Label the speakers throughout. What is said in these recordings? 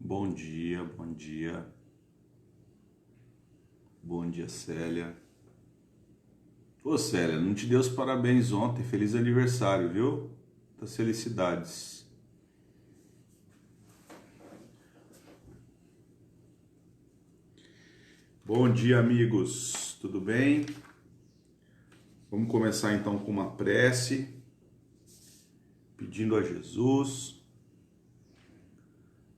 Speaker 1: Bom dia, bom dia. Bom dia, Célia. Ô, Célia, não te dei os parabéns ontem. Feliz aniversário, viu? Das felicidades. Bom dia, amigos. Tudo bem? Vamos começar então com uma prece, pedindo a Jesus,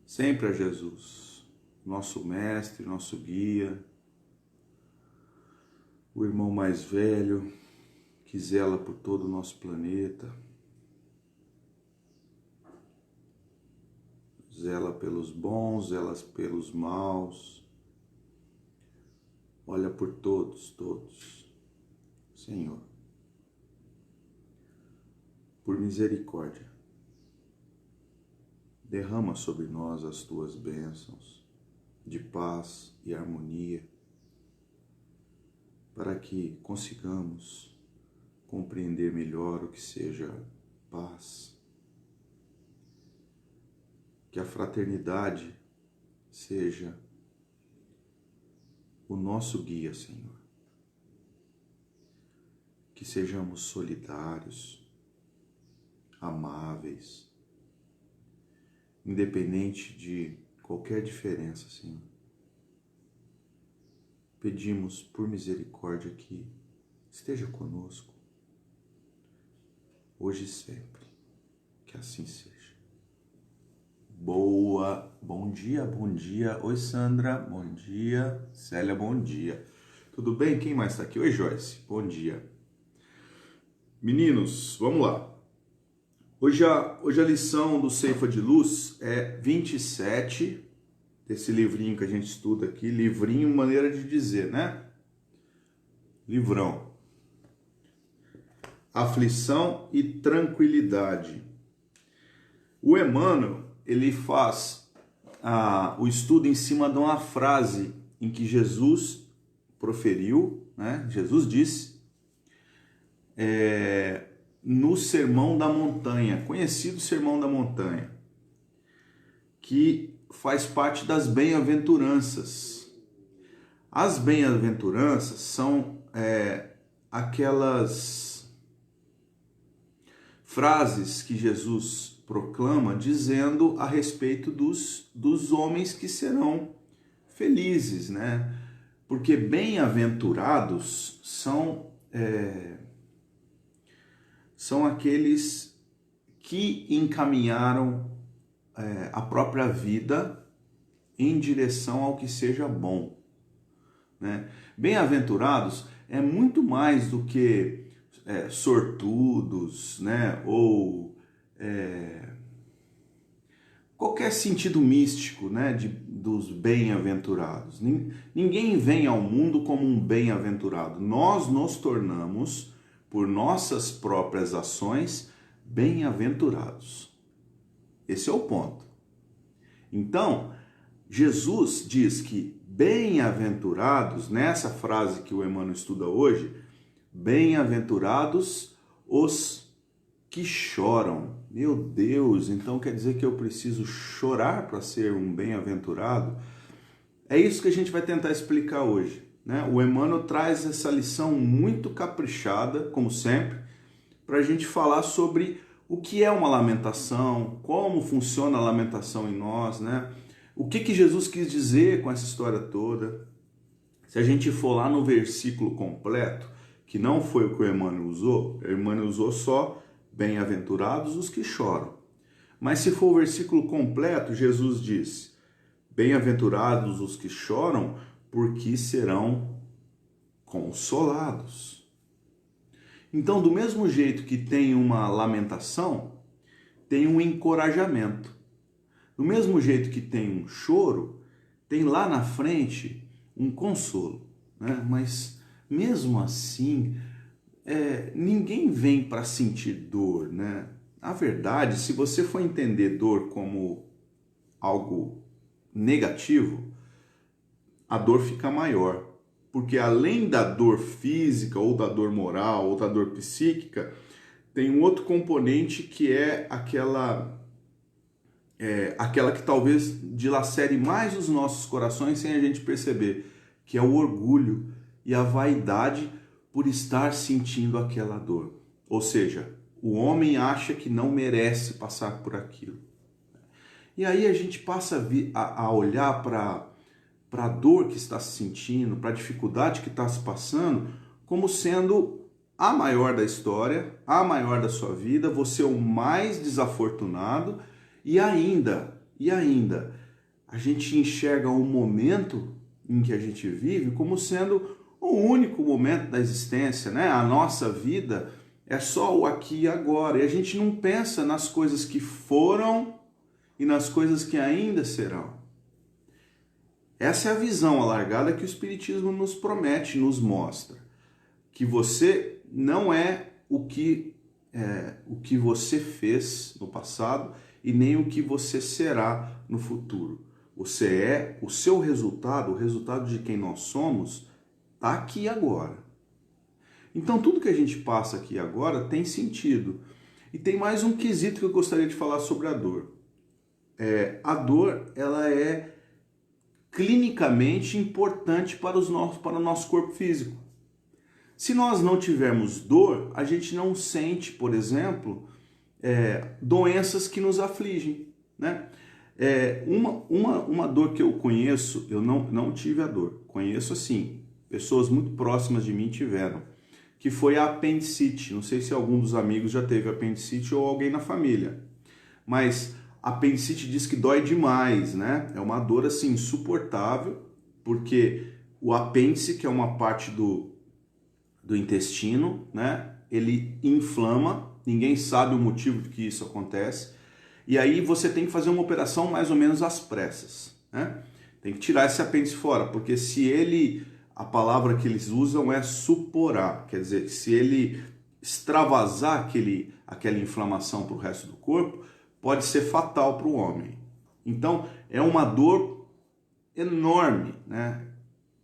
Speaker 1: sempre a Jesus, nosso mestre, nosso guia, o irmão mais velho que zela por todo o nosso planeta, zela pelos bons, zela pelos maus, olha por todos, Senhor, por misericórdia, derrama sobre nós as tuas bênçãos de paz e harmonia, para que consigamos compreender melhor o que seja paz. Que a fraternidade seja o nosso guia, Senhor. Que sejamos solidários, amáveis, independente de qualquer diferença, Senhor. Pedimos por misericórdia que esteja conosco, hoje e sempre, que assim seja. Bom dia. Oi, Sandra, bom dia. Célia, bom dia. Tudo bem? Quem mais está aqui? Oi, Joyce, bom dia. Meninos, vamos lá. Hoje a lição do Ceifa de Luz é 27, desse livrinho que a gente estuda aqui, livrinho, maneira de dizer, né? Livrão. Aflição e tranquilidade. O Emmanuel, ele faz o estudo em cima de uma frase em que Jesus proferiu, né? Jesus disse, no Sermão da Montanha, conhecido Sermão da Montanha, que faz parte das bem-aventuranças. As bem-aventuranças são aquelas frases que Jesus proclama dizendo a respeito dos homens que serão felizes, né? Porque bem-aventurados são aqueles que encaminharam a própria vida em direção ao que seja bom, né? Bem-aventurados é muito mais do que sortudos, né? Ou qualquer sentido místico, né? Dos bem-aventurados. Ninguém vem ao mundo como um bem-aventurado. Nós nos tornamos, por nossas próprias ações, bem-aventurados. Esse é o ponto. Então, Jesus diz que bem-aventurados, nessa frase que o Emmanuel estuda hoje, bem-aventurados os que choram. Meu Deus, então quer dizer que eu preciso chorar para ser um bem-aventurado? É isso que a gente vai tentar explicar hoje, né? O Emmanuel traz essa lição muito caprichada, como sempre, para a gente falar sobre o que é uma lamentação, como funciona a lamentação em nós, né? O que Jesus quis dizer com essa história toda. Se a gente for lá no versículo completo, que não foi o que o Emmanuel usou só bem-aventurados os que choram. Mas se for o versículo completo, Jesus diz, bem-aventurados os que choram, porque serão consolados. Então, do mesmo jeito que tem uma lamentação, tem um encorajamento. Do mesmo jeito que tem um choro, tem lá na frente um consolo, né? Mas mesmo assim, ninguém vem para sentir dor, né? Na verdade, se você for entender dor como algo negativo, a dor fica maior. Porque além da dor física, ou da dor moral, ou da dor psíquica, tem um outro componente que é aquela que talvez dilacere mais os nossos corações sem a gente perceber, que é o orgulho e a vaidade por estar sentindo aquela dor. Ou seja, o homem acha que não merece passar por aquilo. E aí a gente passa a olhar para a dor que está se sentindo, para a dificuldade que está se passando, como sendo a maior da história, a maior da sua vida, você é o mais desafortunado, e ainda, a gente enxerga o momento em que a gente vive como sendo o único momento da existência, né? A nossa vida é só o aqui e agora, e a gente não pensa nas coisas que foram e nas coisas que ainda serão. Essa é a visão alargada que o Espiritismo nos promete, nos mostra. Que você não é o que você fez no passado e nem o que você será no futuro. Você é o seu resultado, o resultado de quem nós somos, está aqui agora. Então tudo que a gente passa aqui agora tem sentido. E tem mais um quesito que eu gostaria de falar sobre a dor. A dor, ela é clinicamente importante para o nosso corpo físico. Se nós não tivermos dor, a gente não sente, por exemplo, doenças que nos afligem, né? Uma dor que eu conheço, eu não tive a dor, conheço assim, pessoas muito próximas de mim tiveram, que foi a apendicite. Não sei se algum dos amigos já teve apendicite ou alguém na família, mas a apendicite diz que dói demais, né? É uma dor assim insuportável, porque o apêndice, que é uma parte do intestino, né? Ele inflama, ninguém sabe o motivo de que isso acontece, e aí você tem que fazer uma operação mais ou menos às pressas, né? Tem que tirar esse apêndice fora, porque a palavra que eles usam é suporar, quer dizer, se ele extravasar aquela inflamação para o resto do corpo, pode ser fatal para o homem. Então, é uma dor enorme, né?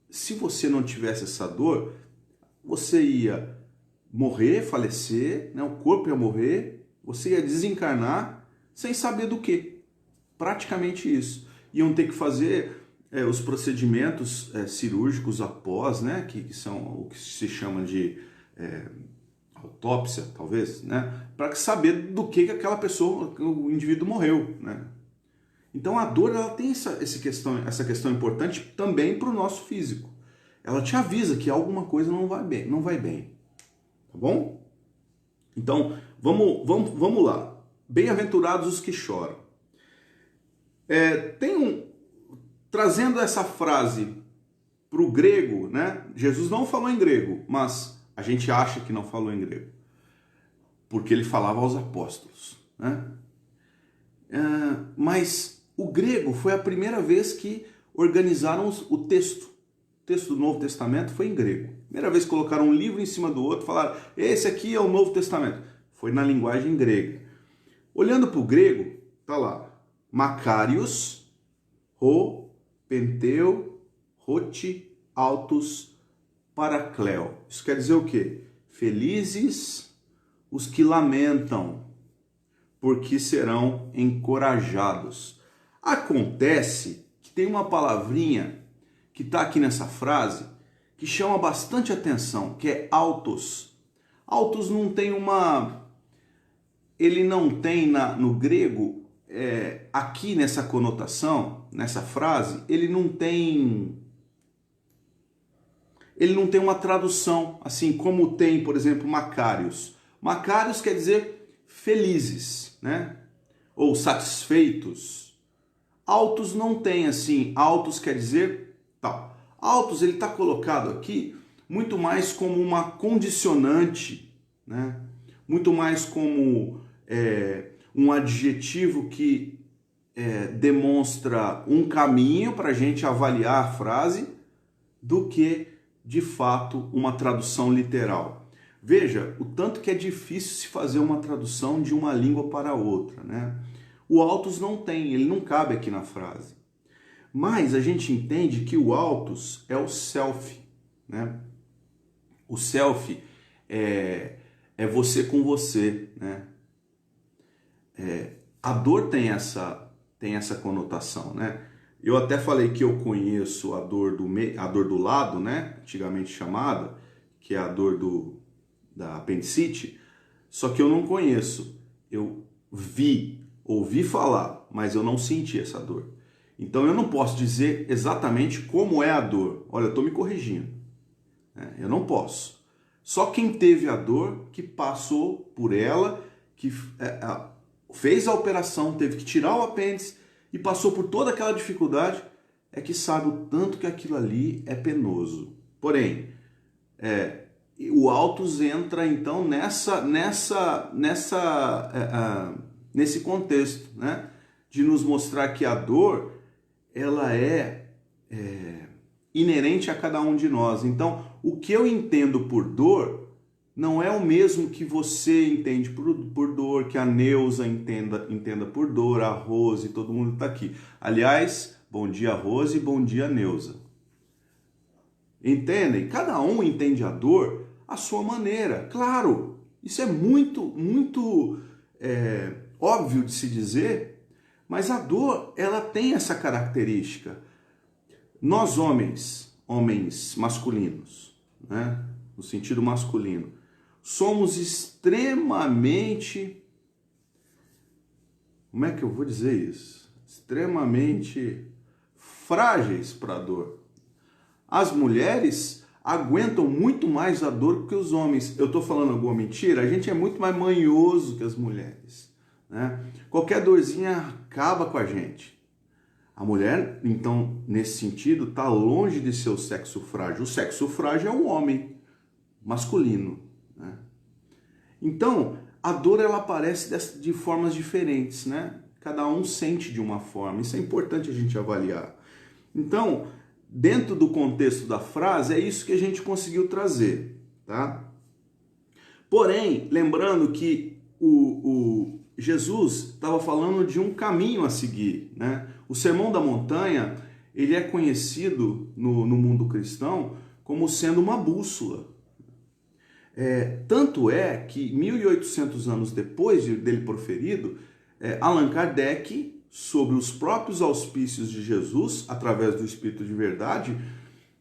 Speaker 1: Se você não tivesse essa dor, você ia morrer, falecer, né? O corpo ia morrer, você ia desencarnar sem saber do que. Praticamente isso. Iam ter que fazer os procedimentos cirúrgicos após, né? Que são o que se chama de autópsia, talvez, né? Para saber do que aquela pessoa, o indivíduo morreu, né? Então a dor, ela tem essa questão importante também para o nosso físico. Ela te avisa que alguma coisa não vai bem, tá bom? Então vamos lá. Bem-aventurados os que choram. Trazendo essa frase para o grego, né? Jesus não falou em grego, mas a gente acha que não falou em grego, porque ele falava aos apóstolos, né? Mas o grego foi a primeira vez que organizaram o texto. O texto do Novo Testamento foi em grego. Primeira vez que colocaram um livro em cima do outro, falaram, esse aqui é o Novo Testamento. Foi na linguagem grega. Olhando para o grego, tá lá, Macarios, Penteu, Roti, Autos, Paracleo. Isso quer dizer o quê? Felizes os que lamentam, porque serão encorajados. Acontece que tem uma palavrinha que está aqui nessa frase que chama bastante atenção, que é autos. Autos não tem ele não tem no grego, aqui nessa conotação, nessa frase, ele não tem uma tradução, assim como tem, por exemplo, Macarios. Macarios quer dizer felizes, né? Ou satisfeitos. Autos não tem assim, autos quer dizer tal. Autos, ele está colocado aqui muito mais como uma condicionante, né? Muito mais como um adjetivo que demonstra um caminho para a gente avaliar a frase do que, de fato, uma tradução literal. Veja o tanto que é difícil se fazer uma tradução de uma língua para outra, né? O autos não tem, ele não cabe aqui na frase. Mas a gente entende que o autos é o self, né? O self é você com você, né? A dor tem essa conotação, né? Eu até falei que eu conheço a dor do lado, né? Antigamente chamada, que é a dor da apendicite, só que eu não conheço. Eu ouvi falar, mas eu não senti essa dor. Então eu não posso dizer exatamente como é a dor. Olha, eu estou me corrigindo. Eu não posso. Só quem teve a dor, que passou por ela, que fez a operação, teve que tirar o apêndice e passou por toda aquela dificuldade, é que sabe o tanto que aquilo ali é penoso. Porém, o autos entra então nesse contexto, né? De nos mostrar que a dor ela é inerente a cada um de nós. Então, o que eu entendo por dor não é o mesmo que você entende por dor, que a Neuza entenda por dor, a Rose, todo mundo está aqui. Aliás, bom dia Rose, bom dia Neuza. Entendem? Cada um entende a dor à sua maneira. Claro, isso é muito óbvio de se dizer, mas a dor ela tem essa característica. Nós homens masculinos, né? No sentido masculino, somos extremamente, como é que eu vou dizer isso? Extremamente frágeis para a dor. As mulheres aguentam muito mais a dor que os homens. Eu estou falando alguma mentira? A gente é muito mais manhoso que as mulheres, né? Qualquer dorzinha acaba com a gente. A mulher, então, nesse sentido, está longe de ser o sexo frágil. O sexo frágil é o homem masculino, né? Então, a dor ela aparece de formas diferentes, né? Cada um sente de uma forma. Isso é importante a gente avaliar. Então, dentro do contexto da frase, é isso que a gente conseguiu trazer, tá? Porém, lembrando que o Jesus estava falando de um caminho a seguir, né? O Sermão da Montanha, ele é conhecido no mundo cristão como sendo uma bússola. Tanto é que 1800 anos depois dele proferido, Allan Kardec, sobre os próprios auspícios de Jesus, através do Espírito de Verdade,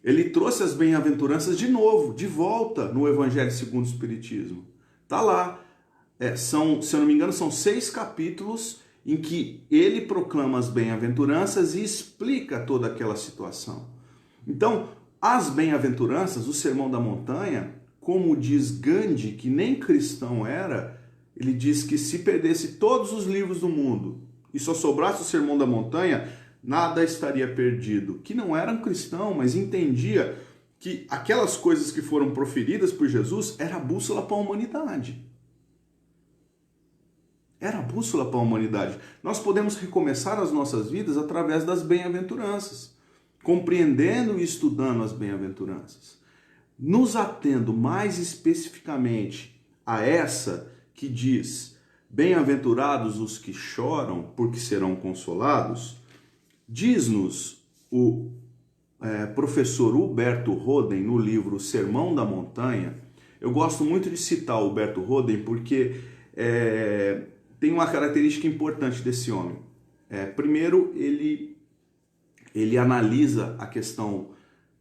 Speaker 1: ele trouxe as bem-aventuranças de novo, de volta no Evangelho segundo o Espiritismo. Está lá. Se eu não me engano, são 6 capítulos em que ele proclama as bem-aventuranças e explica toda aquela situação. Então, as bem-aventuranças, o Sermão da Montanha, como diz Gandhi, que nem cristão era, ele diz que se perdesse todos os livros do mundo e só sobrasse o Sermão da Montanha, nada estaria perdido. Que não era um cristão, mas entendia que aquelas coisas que foram proferidas por Jesus era a bússola para a humanidade. Era a bússola para a humanidade. Nós podemos recomeçar as nossas vidas através das bem-aventuranças, compreendendo e estudando as bem-aventuranças. Nos atendo mais especificamente a essa que diz: bem-aventurados os que choram, porque serão consolados, diz-nos o professor Huberto Roden no livro Sermão da Montanha. Eu gosto muito de citar o Huberto Roden porque tem uma característica importante desse homem. Primeiro, ele analisa a questão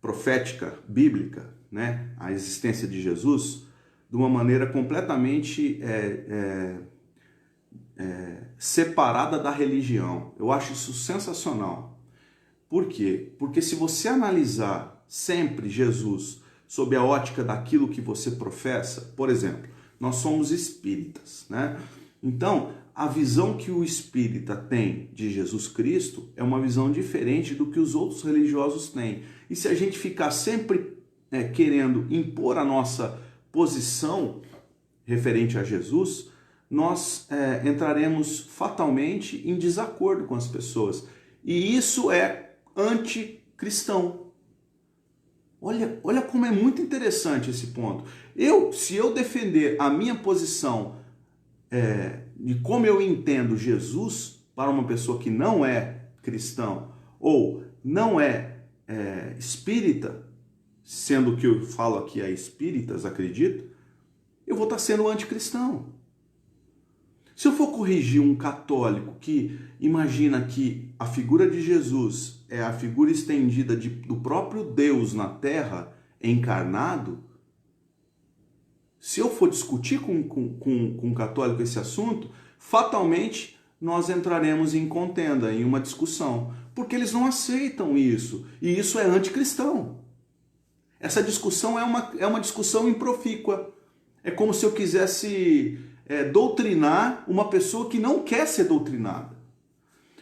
Speaker 1: profética, bíblica, né? A existência de Jesus, de uma maneira completamente separada da religião. Eu acho isso sensacional. Por quê? Porque se você analisar sempre Jesus sob a ótica daquilo que você professa, por exemplo, nós somos espíritas, né? Então, a visão que o espírita tem de Jesus Cristo é uma visão diferente do que os outros religiosos têm. E se a gente ficar sempre querendo impor a nossa posição referente a Jesus, nós entraremos fatalmente em desacordo com as pessoas. E isso é anticristão. Olha como é muito interessante esse ponto. Se eu defender a minha posição de como eu entendo Jesus para uma pessoa que não é cristão ou não é espírita, sendo que eu falo aqui é espíritas, acredito, eu vou estar sendo anticristão. Se eu for corrigir um católico que imagina que a figura de Jesus é a figura estendida do próprio Deus na Terra, encarnado, se eu for discutir com um católico esse assunto, fatalmente nós entraremos em contenda, em uma discussão, porque eles não aceitam isso, e isso é anticristão. Essa discussão é uma discussão improfícua. É como se eu quisesse doutrinar uma pessoa que não quer ser doutrinada.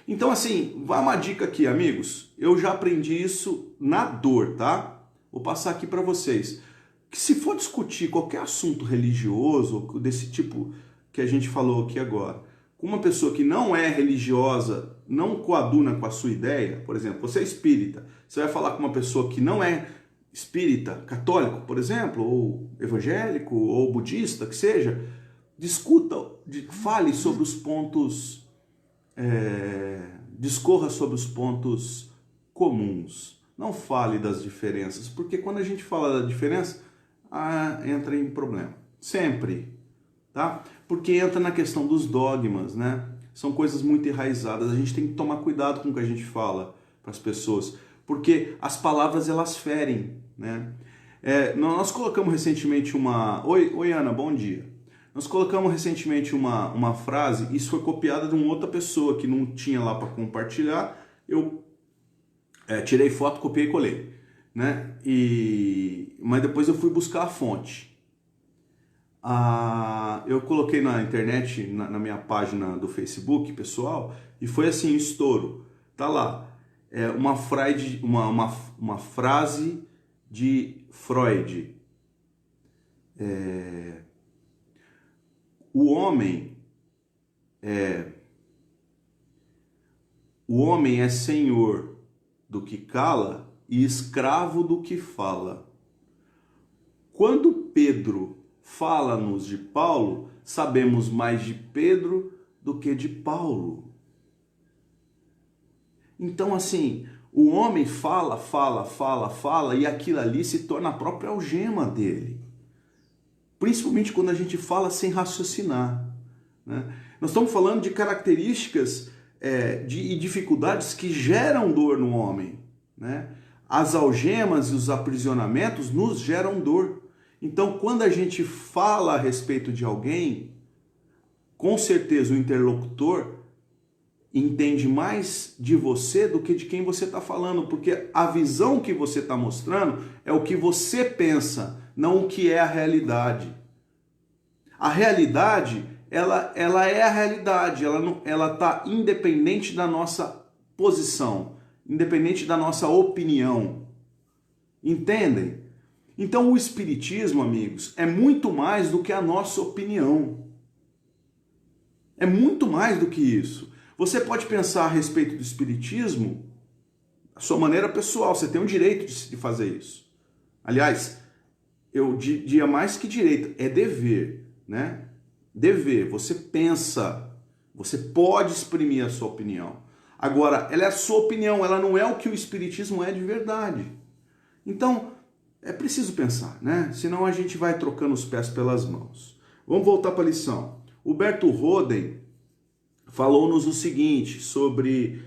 Speaker 1: Então, assim, vai uma dica aqui, amigos. Eu já aprendi isso na dor, tá? Vou passar aqui para vocês. Que se for discutir qualquer assunto religioso, desse tipo que a gente falou aqui agora, com uma pessoa que não é religiosa, não coaduna com a sua ideia, por exemplo, você é espírita, você vai falar com uma pessoa que não é espírita, católico, por exemplo, ou evangélico, ou budista, que seja, discuta, fale sobre os pontos, discorra sobre os pontos comuns. Não fale das diferenças, porque quando a gente fala da diferença, entra em problema. Sempre, tá? Porque entra na questão dos dogmas, né? São coisas muito enraizadas. A gente tem que tomar cuidado com o que a gente fala para as pessoas, porque as palavras elas ferem, né? Nós colocamos recentemente Oi, Ana, bom dia. Nós colocamos recentemente uma frase, isso foi copiada de uma outra pessoa que não tinha lá para compartilhar. Eu tirei foto, copiei e colei, né? Mas depois eu fui buscar a fonte. Eu coloquei na internet, na minha página do Facebook pessoal, e foi assim, estouro. Tá lá. Uma frase de Freud. O homem é senhor do que cala e escravo do que fala. Quando Pedro fala-nos de Paulo, sabemos mais de Pedro do que de Paulo. Então, assim, o homem fala, e aquilo ali se torna a própria algema dele. Principalmente quando a gente fala sem raciocinar, né? Nós estamos falando de características e dificuldades que geram dor no homem, né? As algemas e os aprisionamentos nos geram dor. Então, quando a gente fala a respeito de alguém, com certeza o interlocutor entende mais de você do que de quem você está falando, porque a visão que você está mostrando é o que você pensa, não o que é a realidade. A realidade, ela é a realidade, ela está independente da nossa posição, independente da nossa opinião. Entendem? Então o espiritismo, amigos, é muito mais do que a nossa opinião. É muito mais do que isso. Você pode pensar a respeito do espiritismo da sua maneira pessoal, você tem o direito de fazer isso. Aliás, eu diria mais que direito, é dever, né? Dever, você pensa, você pode exprimir a sua opinião. Agora, ela é a sua opinião, ela não é o que o espiritismo é de verdade. Então, é preciso pensar, né? Senão a gente vai trocando os pés pelas mãos. Vamos voltar para a lição. Huberto Roden falou-nos o seguinte sobre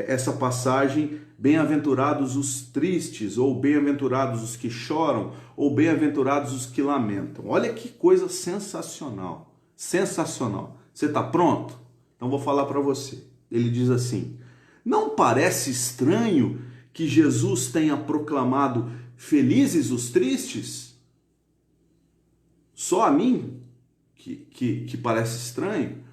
Speaker 1: essa passagem: bem-aventurados os tristes, ou bem-aventurados os que choram, ou bem-aventurados os que lamentam. Olha que coisa sensacional, sensacional. Você está pronto? Então vou falar para você. Ele diz assim: não parece estranho que Jesus tenha proclamado felizes os tristes? Só a mim que parece estranho?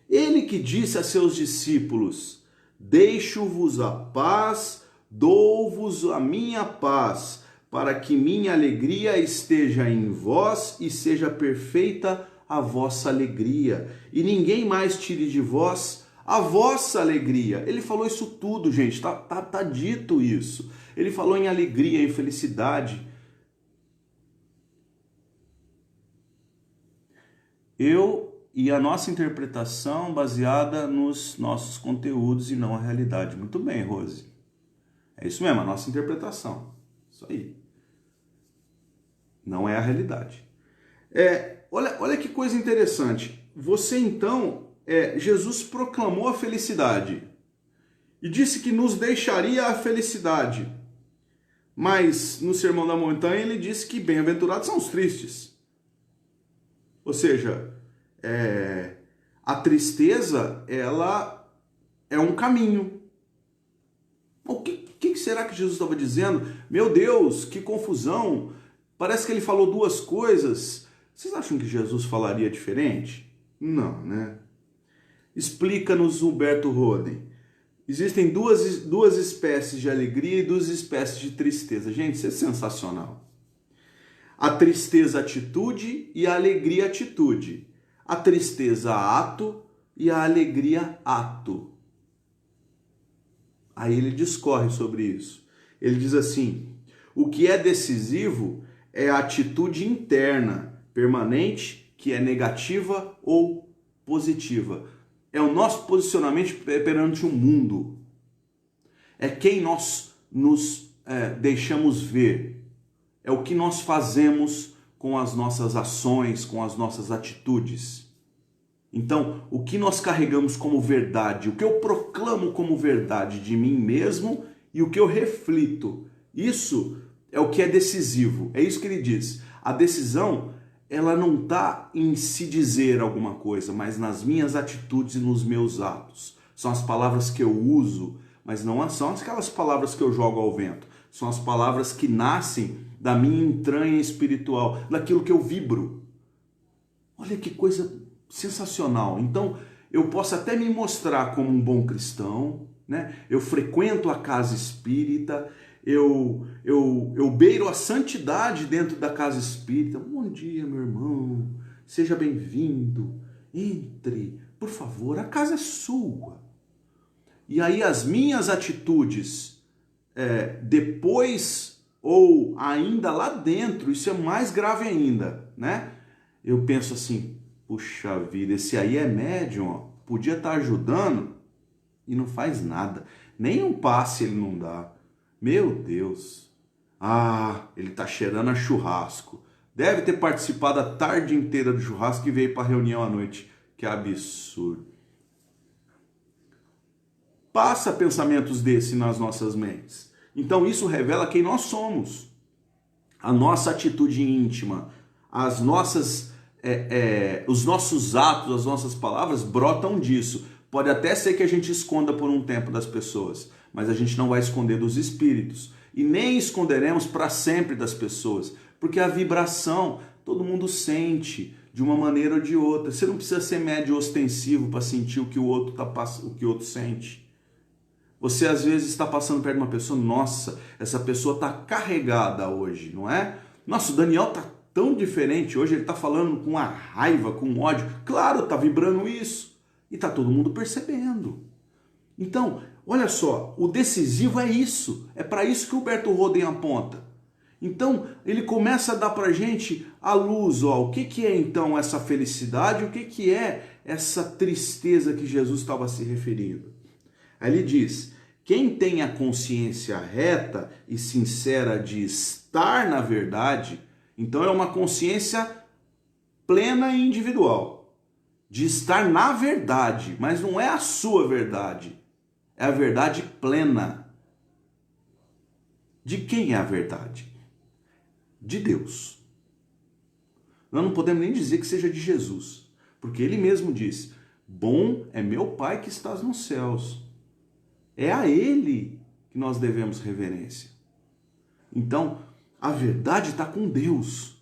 Speaker 1: Ele que disse a seus discípulos: deixo-vos a paz, dou-vos a minha paz, para que minha alegria esteja em vós e seja perfeita a vossa alegria, e ninguém mais tire de vós a vossa alegria. Ele falou isso tudo, gente, tá dito isso. Ele falou em alegria, em felicidade. E a nossa interpretação baseada nos nossos conteúdos e não a realidade. Muito bem, Rose. É isso mesmo, a nossa interpretação. Isso aí. Não é a realidade. Olha que coisa interessante. Você então, Jesus proclamou a felicidade e disse que nos deixaria a felicidade. Mas no Sermão da Montanha ele disse que bem-aventurados são os tristes. Ou seja, a tristeza, ela é um caminho. O que será que Jesus estava dizendo? Meu Deus, que confusão! Parece que ele falou duas coisas. Vocês acham que Jesus falaria diferente? Não, né? Explica-nos, Humberto Roden. Existem duas espécies de alegria e duas espécies de tristeza. Gente, isso é sensacional. A tristeza atitude e a alegria atitude. A tristeza ato e a alegria ato. Aí ele discorre sobre isso. Ele diz assim: o que é decisivo é a atitude interna, permanente, que é negativa ou positiva. É o nosso posicionamento perante o mundo. É quem nós nos deixamos ver. É o que nós fazemos com as nossas ações, com as nossas atitudes. Então, o que nós carregamos como verdade, o que eu proclamo como verdade de mim mesmo e o que eu reflito, isso é o que é decisivo. É isso que ele diz. A decisão, ela não está em se dizer alguma coisa, mas nas minhas atitudes e nos meus atos. São as palavras que eu uso, mas não são aquelas palavras que eu jogo ao vento. São as palavras que nascem da minha entranha espiritual, daquilo que eu vibro. Olha que coisa sensacional. Então, eu posso até me mostrar como um bom cristão, né? Eu frequento a casa espírita, eu beiro a santidade dentro da casa espírita. Bom dia, meu irmão, seja bem-vindo, entre, por favor, a casa é sua. E aí as minhas atitudes, depois ou ainda lá dentro, isso é mais grave ainda, né? Eu penso assim, puxa vida, esse aí é médium, ó, podia estar ajudando e não faz nada, nem um passe ele não dá. Meu Deus, ele tá cheirando a churrasco, deve ter participado a tarde inteira do churrasco e veio para a reunião à noite, que absurdo. Passa pensamentos desses nas nossas mentes. Então isso revela quem nós somos, a nossa atitude íntima, os nossos atos, as nossas palavras brotam disso. Pode até ser que a gente esconda por um tempo das pessoas, mas a gente não vai esconder dos espíritos. E nem esconderemos para sempre das pessoas, porque a vibração todo mundo sente de uma maneira ou de outra. Você não precisa ser médio ostensivo para sentir o que o outro sente. Você às vezes está passando perto de uma pessoa, nossa, essa pessoa está carregada hoje, não é? Nossa, o Daniel está tão diferente hoje, ele está falando com a raiva, com ódio. Claro, está vibrando isso. E está todo mundo percebendo. Então, olha só, o decisivo é isso. É para isso que o Humberto Roden aponta. Então, ele começa a dar para a gente a luz. Ó, o que é então essa felicidade? O que é essa tristeza que Jesus estava se referindo? Aí ele diz, quem tem a consciência reta e sincera de estar na verdade, então é uma consciência plena e individual, de estar na verdade, mas não é a sua verdade, é a verdade plena. De quem é a verdade? De Deus. Nós não podemos nem dizer que seja de Jesus, porque ele mesmo diz, bom é meu Pai que estás nos céus. É a ele que nós devemos reverência. Então, a verdade está com Deus.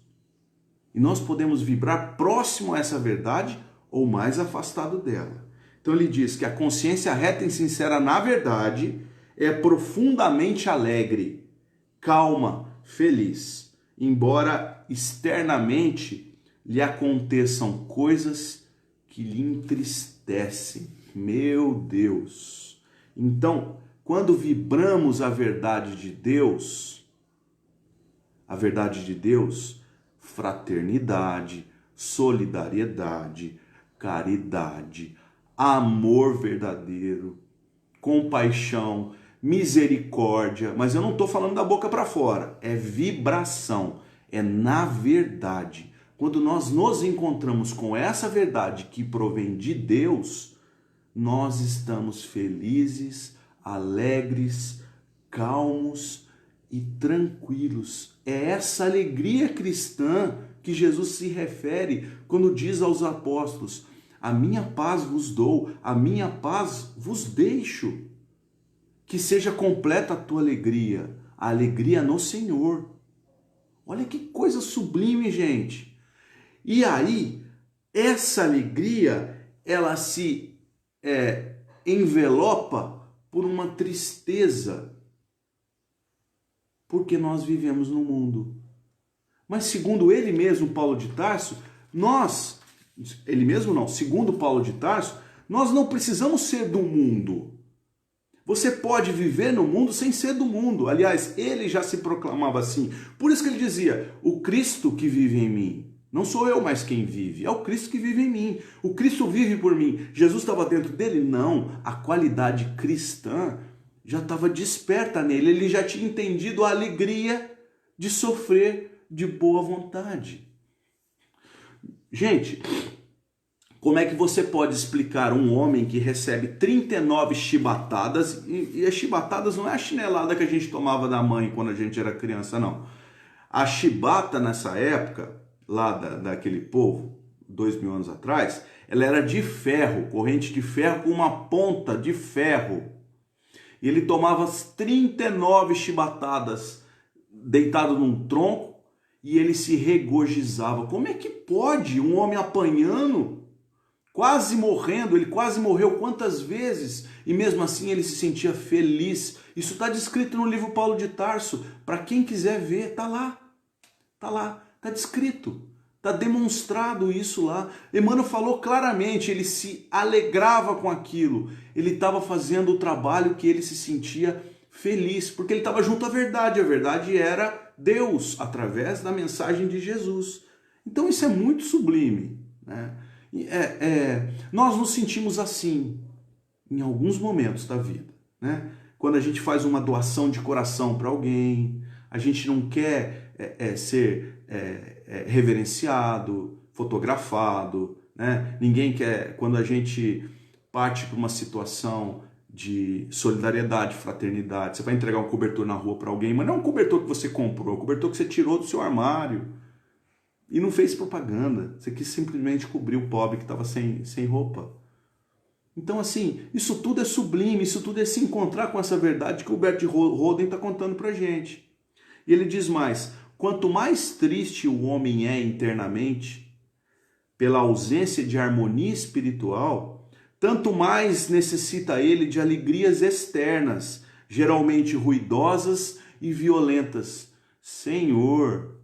Speaker 1: E nós podemos vibrar próximo a essa verdade ou mais afastado dela. Então ele diz que a consciência reta e sincera na verdade é profundamente alegre, calma, feliz, embora externamente lhe aconteçam coisas que lhe entristecem. Meu Deus! Então, quando vibramos a verdade de Deus, fraternidade, solidariedade, caridade, amor verdadeiro, compaixão, misericórdia, mas eu não estou falando da boca para fora, é vibração, é na verdade. Quando nós nos encontramos com essa verdade que provém de Deus, nós estamos felizes, alegres, calmos e tranquilos. É essa alegria cristã que Jesus se refere quando diz aos apóstolos: a minha paz vos dou, a minha paz vos deixo. Que seja completa a tua alegria, a alegria no Senhor. Olha que coisa sublime, gente. E aí, essa alegria, ela se envelopa por uma tristeza, porque nós vivemos no mundo. Mas segundo ele mesmo, Paulo de Tarso, segundo Paulo de Tarso, nós não precisamos ser do mundo. Você pode viver no mundo sem ser do mundo. Aliás, ele já se proclamava assim. Por isso que ele dizia: o Cristo que vive em mim. Não sou eu mais quem vive, é o Cristo que vive em mim. O Cristo vive por mim. Jesus estava dentro dele? Não. A qualidade cristã já estava desperta nele. Ele já tinha entendido a alegria de sofrer de boa vontade. Gente, como é que você pode explicar um homem que recebe 39 chibatadas, e as chibatadas não é a chinelada que a gente tomava da mãe quando a gente era criança, não. A chibata nessa época, lá daquele povo, 2000 anos atrás, ela era de ferro, corrente de ferro com uma ponta de ferro. E ele tomava as 39 chibatadas deitado num tronco e ele se regozijava. Como é que pode um homem apanhando, quase morrendo? Ele quase morreu quantas vezes? E mesmo assim ele se sentia feliz. Isso está descrito no livro Paulo de Tarso. Para quem quiser ver, está lá. Está lá. Está descrito, está demonstrado isso lá. Emmanuel falou claramente, ele se alegrava com aquilo. Ele estava fazendo o trabalho que ele se sentia feliz, porque ele estava junto à verdade. A verdade era Deus, através da mensagem de Jesus. Então isso é muito sublime, né? Nós nos sentimos assim em alguns momentos da vida, né? Quando a gente faz uma doação de coração para alguém, a gente não quer ser reverenciado, fotografado, né? Ninguém quer, quando a gente parte para uma situação de solidariedade, fraternidade, você vai entregar um cobertor na rua para alguém, mas não é um cobertor que você comprou, é um cobertor que você tirou do seu armário e não fez propaganda, você quis simplesmente cobrir o pobre que estava sem roupa. Então, assim, isso tudo é sublime, isso tudo é se encontrar com essa verdade que o Bert Roden está contando para a gente. E ele diz mais: quanto mais triste o homem é internamente, pela ausência de harmonia espiritual, tanto mais necessita ele de alegrias externas, geralmente ruidosas e violentas. Senhor,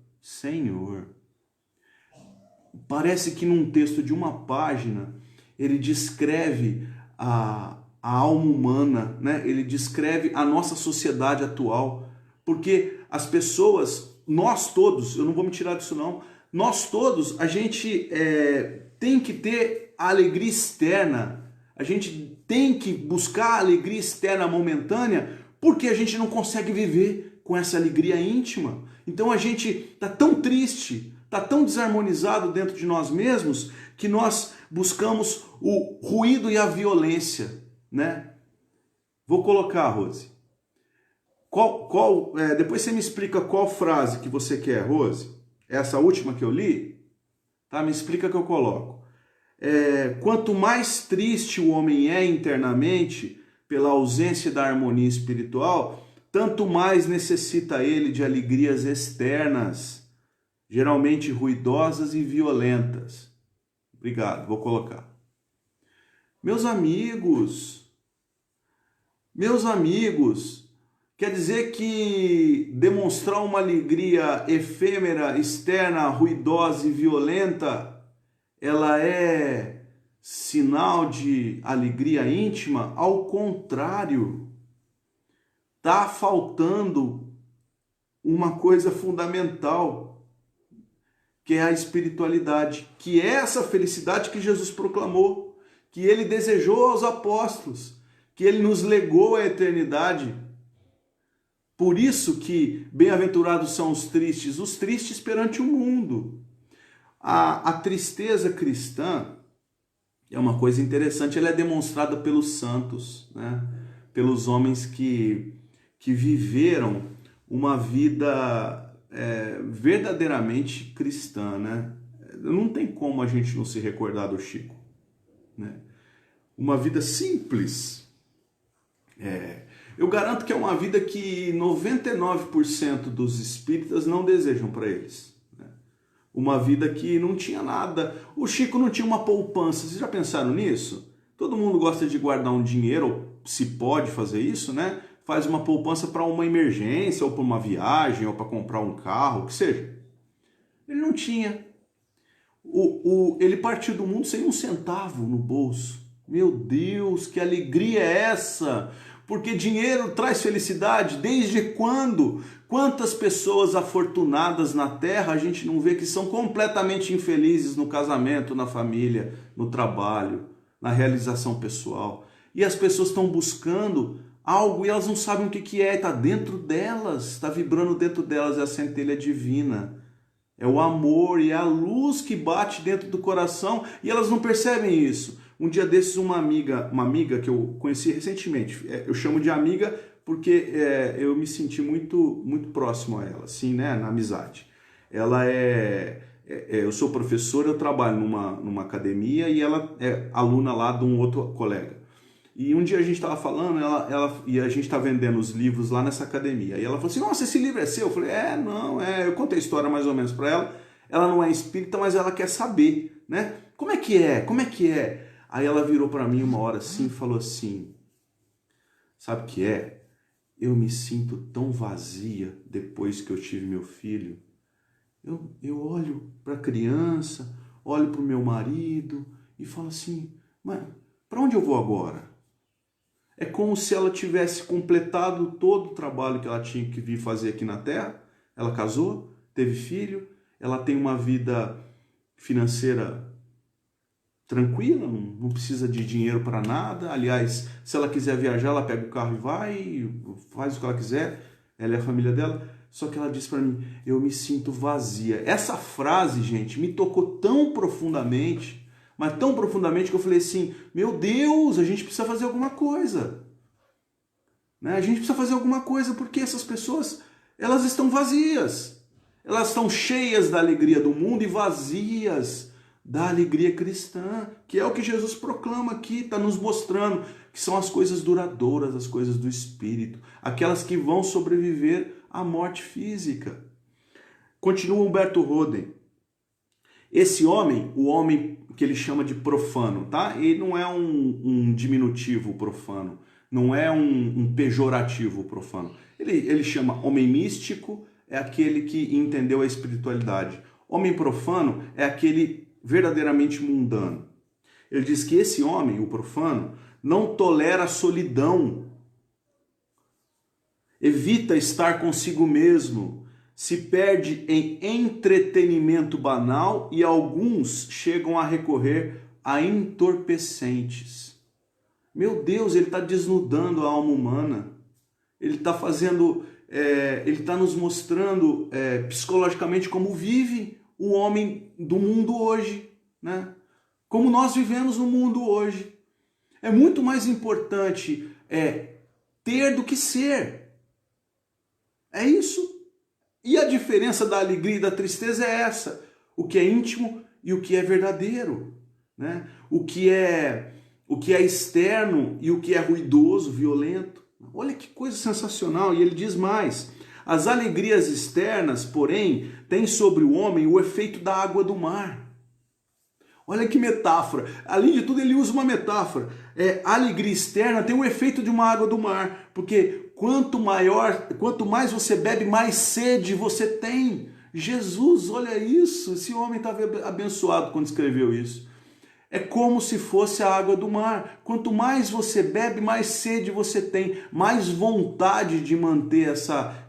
Speaker 1: parece que num texto de uma página, ele descreve a alma humana, né? Ele descreve a nossa sociedade atual, porque as pessoas, nós todos, eu não vou me tirar disso não, nós todos, a gente tem que ter a alegria externa, a gente tem que buscar a alegria externa momentânea, porque a gente não consegue viver com essa alegria íntima. Então a gente está tão triste, está tão desarmonizado dentro de nós mesmos, que nós buscamos o ruído e a violência, né? Vou colocar, Rose. Depois você me explica qual frase que você quer, Rose. Essa última que eu li, tá? Me explica que eu coloco. Quanto mais triste o homem é internamente, pela ausência da harmonia espiritual, tanto mais necessita ele de alegrias externas, geralmente ruidosas e violentas. Obrigado, vou colocar. Meus amigos, Quer dizer que demonstrar uma alegria efêmera, externa, ruidosa e violenta, ela é sinal de alegria íntima? Ao contrário, está faltando uma coisa fundamental, que é a espiritualidade, que é essa felicidade que Jesus proclamou, que ele desejou aos apóstolos, que ele nos legou à eternidade. Por isso que bem-aventurados são os tristes perante o mundo. A tristeza cristã é uma coisa interessante, ela é demonstrada pelos santos, né? Pelos homens que viveram uma vida verdadeiramente cristã, né? Não tem como a gente não se recordar do Chico, né? Uma vida simples. Eu garanto que é uma vida que 99% dos espíritas não desejam para eles, né? Uma vida que não tinha nada. O Chico não tinha uma poupança. Vocês já pensaram nisso? Todo mundo gosta de guardar um dinheiro, ou se pode fazer isso, né? Faz uma poupança para uma emergência, ou para uma viagem, ou para comprar um carro, o que seja. Ele não tinha. Ele partiu do mundo sem um centavo no bolso. Meu Deus, que alegria é essa? Porque dinheiro traz felicidade. Desde quando? Quantas pessoas afortunadas na Terra a gente não vê que são completamente infelizes no casamento, na família, no trabalho, na realização pessoal. E as pessoas estão buscando algo e elas não sabem o que é. Está dentro delas, está vibrando dentro delas, é a centelha divina. É o amor e a luz que bate dentro do coração e elas não percebem isso. Um dia desses, uma amiga que eu conheci recentemente, eu chamo de amiga porque eu me senti muito próximo a ela, assim, né, na amizade. Ela eu sou professor, eu trabalho numa academia e ela é aluna lá de um outro colega. E um dia a gente estava falando, e a gente está vendendo os livros lá nessa academia. E ela falou assim, nossa, esse livro é seu? Eu falei, não, eu contei a história mais ou menos para ela. Ela não é espírita, mas ela quer saber, né? Como é que é? Como é que é? Aí ela virou para mim uma hora assim e falou assim, sabe o que é? Eu me sinto tão vazia depois que eu tive meu filho. Eu olho para a criança, olho para o meu marido e falo assim, mas para onde eu vou agora? É como se ela tivesse completado todo o trabalho que ela tinha que vir fazer aqui na Terra. Ela casou, teve filho, ela tem uma vida financeira tranquila, não precisa de dinheiro para nada. Aliás, se ela quiser viajar, ela pega o carro e vai, faz o que ela quiser, ela é a família dela. Só que ela disse para mim, eu me sinto vazia. Essa frase, gente, me tocou tão profundamente, mas tão profundamente que eu falei assim, meu Deus, a gente precisa fazer alguma coisa. Né? A gente precisa fazer alguma coisa porque essas pessoas, elas estão vazias. Elas estão cheias da alegria do mundo e vazias da alegria cristã, que é o que Jesus proclama aqui, está nos mostrando que são as coisas duradouras, as coisas do Espírito, aquelas que vão sobreviver à morte física. Continua Humberto Roden. Esse homem, o homem que ele chama de profano, tá? Ele não é um diminutivo profano, não é um pejorativo profano. Ele chama homem místico, é aquele que entendeu a espiritualidade. Homem profano é aquele verdadeiramente mundano. Ele diz que esse homem, o profano, não tolera a solidão, evita estar consigo mesmo, se perde em entretenimento banal e alguns chegam a recorrer a entorpecentes. Meu Deus, ele está desnudando a alma humana. Ele está fazendo, ele está nos mostrando psicologicamente como vive o homem do mundo hoje, né? Como nós vivemos no mundo hoje. É muito mais importante ter do que ser. É isso. E a diferença da alegria e da tristeza é essa. O que é íntimo e o que é verdadeiro, né? O que é externo e o que é ruidoso, violento. Olha que coisa sensacional. E ele diz mais. As alegrias externas, porém, têm sobre o homem o efeito da água do mar. Olha que metáfora. Além de tudo, ele usa uma metáfora. A alegria externa tem o efeito de uma água do mar. Porque quanto mais você bebe, mais sede você tem. Jesus, olha isso, esse homem estava abençoado quando escreveu isso. É como se fosse a água do mar. Quanto mais você bebe, mais sede você tem, mais vontade de manter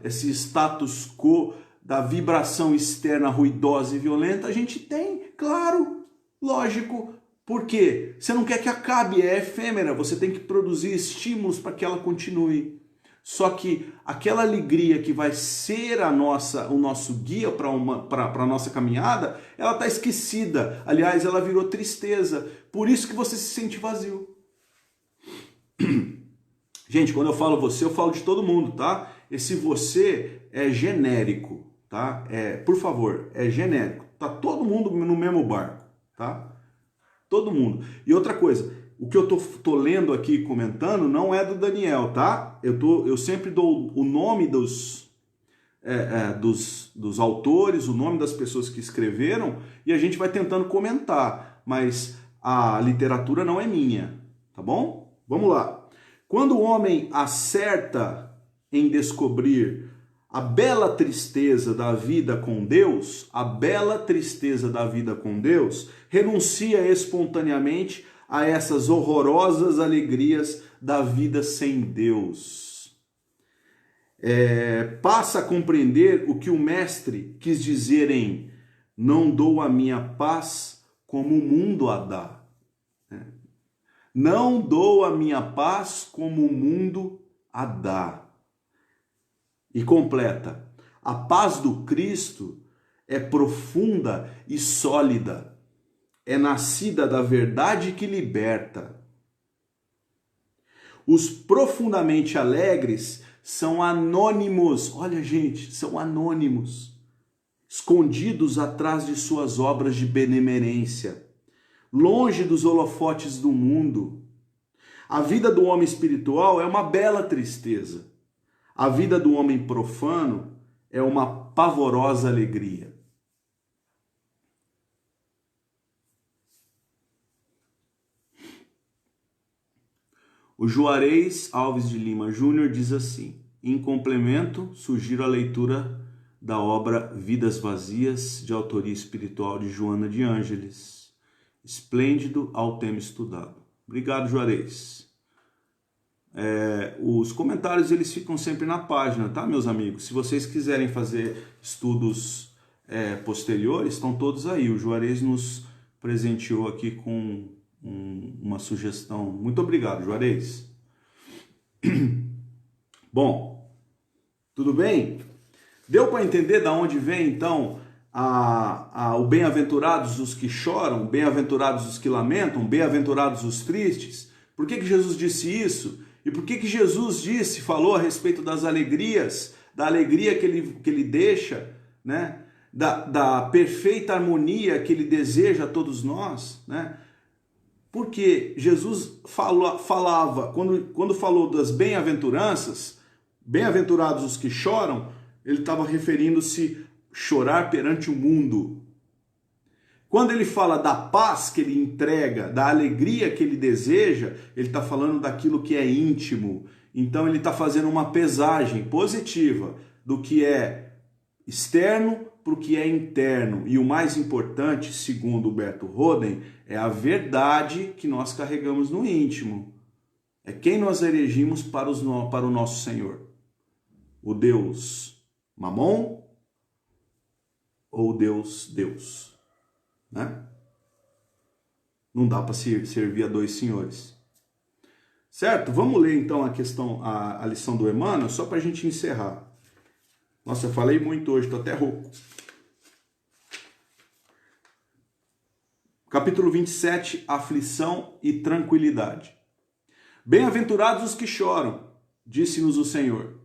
Speaker 1: esse status quo da vibração externa ruidosa e violenta a gente tem, claro, lógico. Por quê? Você não quer que acabe, é efêmera, você tem que produzir estímulos para que ela continue. Só que aquela alegria que vai ser o nosso guia para a nossa caminhada, ela está esquecida. Aliás, ela virou tristeza. Por isso que você se sente vazio. Gente, quando eu falo você, eu falo de todo mundo, tá? Esse você é genérico, tá? Por favor, é genérico. Tá todo mundo no mesmo barco, tá? Todo mundo. E outra coisa, o que eu tô lendo aqui, comentando, não é do Daniel, tá? Eu sempre dou o nome dos autores, o nome das pessoas que escreveram, e a gente vai tentando comentar, mas a literatura não é minha, tá bom? Vamos lá. Quando o homem acerta em descobrir a bela tristeza da vida com Deus, renuncia espontaneamente a essas horrorosas alegrias da vida sem Deus. Passa a compreender o que o mestre quis dizer em não dou a minha paz como o mundo a dá. Não dou a minha paz como o mundo a dá. E completa, a paz do Cristo é profunda e sólida, é nascida da verdade que liberta. Os profundamente alegres são anônimos, olha gente, são anônimos, escondidos atrás de suas obras de benemerência, longe dos holofotes do mundo. A vida do homem espiritual é uma bela tristeza. A vida do homem profano é uma pavorosa alegria. O Juarez Alves de Lima Júnior diz assim: em complemento, sugiro a leitura da obra Vidas Vazias, de autoria espiritual de Joana de Ângeles. Esplêndido ao tema estudado. Obrigado, Juarez. Os comentários eles ficam sempre na página, tá, meus amigos? Se vocês quiserem fazer estudos posteriores, estão todos aí. O Juarez nos presenteou aqui com uma sugestão. Muito obrigado, Juarez. Bom, tudo bem? Deu para entender de onde vem, então, o bem-aventurados os que choram, bem-aventurados os que lamentam, bem-aventurados os tristes? Por que Jesus disse isso? E por que Jesus falou a respeito das alegrias, da alegria que ele deixa, né? Da perfeita harmonia que ele deseja a todos nós, né? Porque Jesus falava, quando falou das bem-aventuranças, bem-aventurados os que choram, ele estava referindo-se chorar perante o mundo. Quando ele fala da paz que ele entrega, da alegria que ele deseja, ele está falando daquilo que é íntimo. Então ele está fazendo uma pesagem positiva do que é externo para o que é interno. E o mais importante, segundo o Berto Roden, é a verdade que nós carregamos no íntimo. É quem nós elegimos para o nosso Senhor. O Deus Mamon ou o Deus Deus? Né? Não dá para servir a dois senhores. Certo? Vamos ler então a lição do Emmanuel, só para a gente encerrar. Nossa, eu falei muito hoje, estou até rouco. Capítulo 27, aflição e tranquilidade. Bem-aventurados os que choram, disse-nos o Senhor.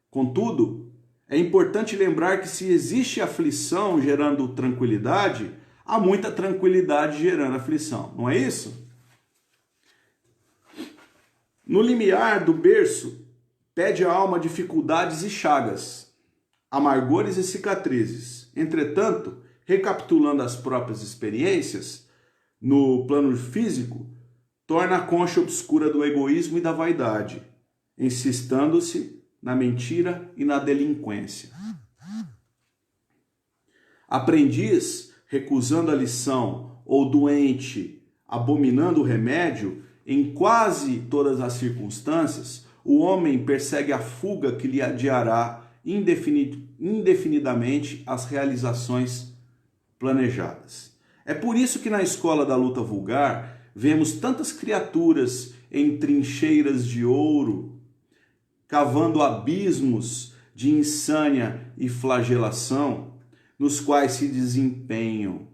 Speaker 1: Contudo, é importante lembrar que se existe aflição gerando tranquilidade, há muita tranquilidade gerando aflição, não é isso? No limiar do berço, pede a alma dificuldades e chagas, amargores e cicatrizes. Entretanto, recapitulando as próprias experiências, no plano físico, torna a concha obscura do egoísmo e da vaidade. insistando-se na mentira e na delinquência. Aprendiz recusando a lição ou doente abominando o remédio, em quase todas as circunstâncias, o homem persegue a fuga que lhe adiará indefinidamente as realizações planejadas. É por isso que na escola da luta vulgar vemos tantas criaturas em trincheiras de ouro, cavando abismos de insânia e flagelação, nos quais se desempenham,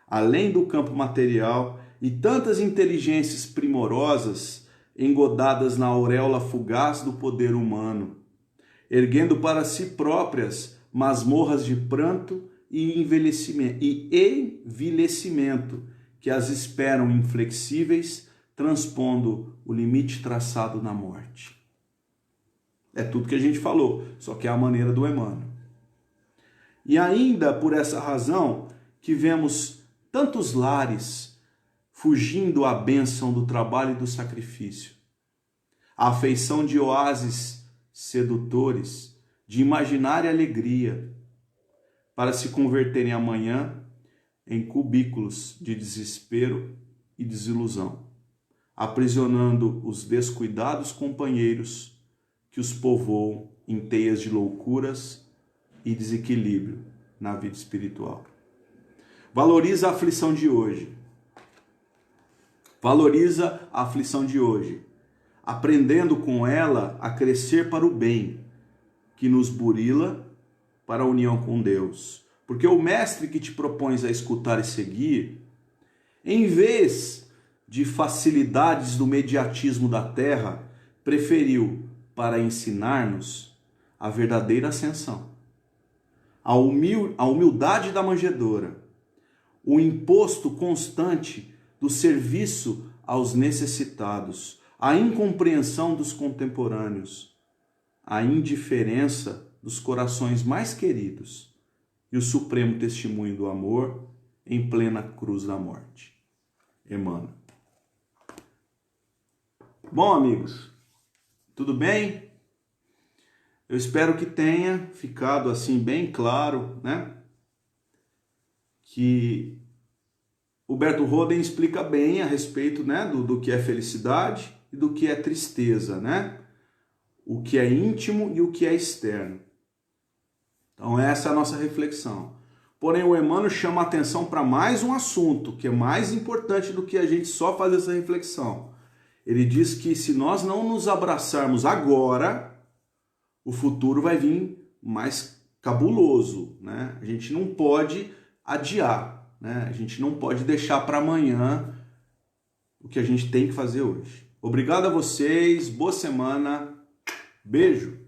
Speaker 1: além do campo material, e tantas inteligências primorosas engodadas na auréola fugaz do poder humano, erguendo para si próprias masmorras de pranto e envelhecimento que as esperam inflexíveis, transpondo o limite traçado na morte. É tudo que a gente falou, só que é a maneira do Emmanuel. E ainda por essa razão que vemos tantos lares fugindo à bênção do trabalho e do sacrifício, a afeição de oásis sedutores, de imaginária alegria, para se converterem amanhã em cubículos de desespero e desilusão, aprisionando os descuidados companheiros que os povoam em teias de loucuras e desequilíbrio na vida espiritual. Valoriza a aflição de hoje. Valoriza a aflição de hoje, aprendendo com ela a crescer para o bem, que nos burila para a união com Deus. Porque o mestre que te propões a escutar e seguir, em vez de facilidades do mediatismo da terra, preferiu para ensinar-nos a verdadeira ascensão, a humildade da manjedoura, o imposto constante do serviço aos necessitados, a incompreensão dos contemporâneos, a indiferença dos corações mais queridos e o supremo testemunho do amor em plena cruz da morte. Emmanuel. Bom, amigos, tudo bem? Eu espero que tenha ficado assim bem claro, né? Que o Berto Roden explica bem a respeito, né, do que é felicidade e do que é tristeza, né? O que é íntimo e o que é externo. Então essa é a nossa reflexão. Porém o Emmanuel chama a atenção para mais um assunto, que é mais importante do que a gente só fazer essa reflexão. Ele diz que se nós não nos abraçarmos agora, o futuro vai vir mais cabuloso, né? A gente não pode adiar, né? A gente não pode deixar para amanhã o que a gente tem que fazer hoje. Obrigado a vocês, boa semana, beijo!